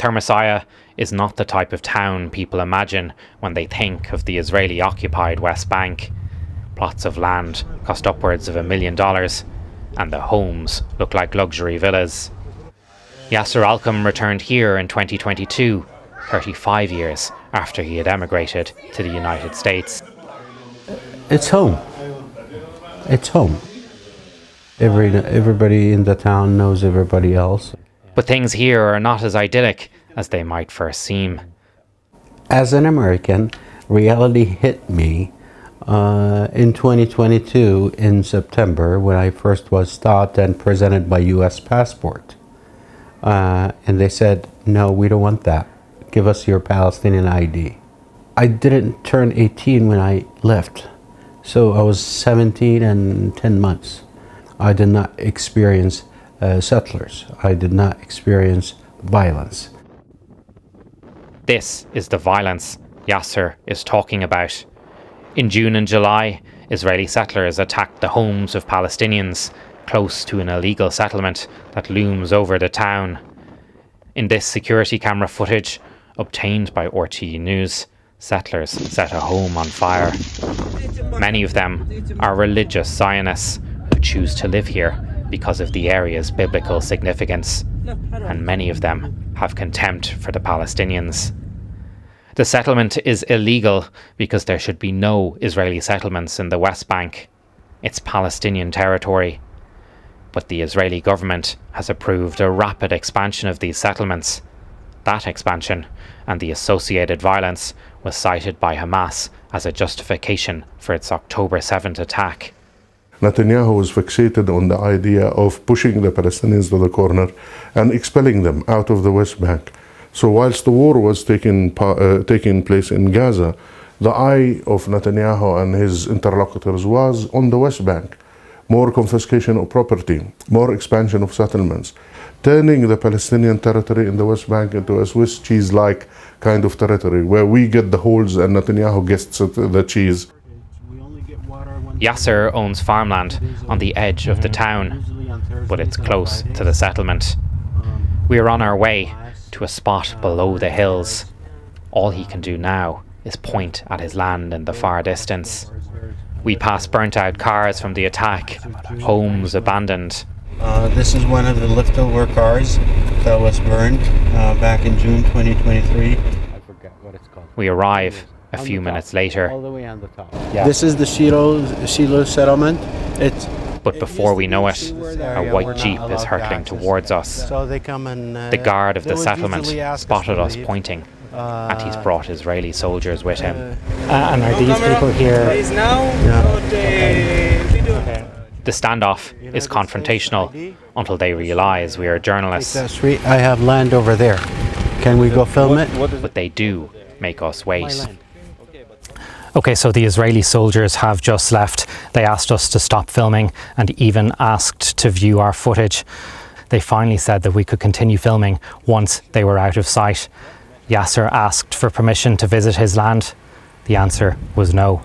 Turmus Ayya is not the type of town people imagine when they think of the Israeli-occupied West Bank. Plots of land cost upwards of $1 million, and the homes look like luxury villas. Yasser Alcom returned here in 2022, 35 years after he had emigrated to the United States. It's home. It's home. Everybody in the town knows everybody else. But things here are not as idyllic as they might first seem. As an American, reality hit me in 2022 in September when I first was stopped and presented my US passport. And they said, no, we don't want that. Give us your Palestinian ID. I didn't turn 18 when I left. So I was 17 and 10 months. I did not experience settlers. I did not experience violence. This is the violence Yasser is talking about. In June and July, Israeli settlers attacked the homes of Palestinians close to an illegal settlement that looms over the town. In this security camera footage, obtained by RTE News, settlers set a home on fire. Many of them are religious Zionists who choose to live here because of the area's biblical significance, and many of them have contempt for the Palestinians. The settlement is illegal because there should be no Israeli settlements in the West Bank. It's Palestinian territory. But the Israeli government has approved a rapid expansion of these settlements. That expansion and the associated violence was cited by Hamas as a justification for its October 7th attack. Netanyahu was fixated on the idea of pushing the Palestinians to the corner and expelling them out of the West Bank. So whilst the war was taking place in Gaza, the eye of Netanyahu and his interlocutors was on the West Bank. More confiscation of property, more expansion of settlements, turning the Palestinian territory in the West Bank into a Swiss cheese-like kind of territory where we get the holes and Netanyahu gets the cheese. Yasser owns farmland on the edge of the town, but it's close to the settlement. We are on our way to a spot below the hills. All he can do now is point at his land in the far distance. We pass burnt-out cars from the attack, homes abandoned. This is one of the leftover cars that was burned back in June 2023. I forgot what it's called. We arrive a few minutes later. All the way on the top. Yeah. This is the Shiloh settlement. But before we know it, a white Jeep is hurtling towards us. So they come and, the guard of the settlement spotted us pointing, and he's brought Israeli soldiers with him. And are these people here? The standoff is confrontational until they realise we are journalists. I have land over there. Can we go film it? But they do make us wait. Okay, so the Israeli soldiers have just left. They asked us to stop filming and even asked to view our footage. They finally said that we could continue filming once they were out of sight. Yasser asked for permission to visit his land. The answer was no.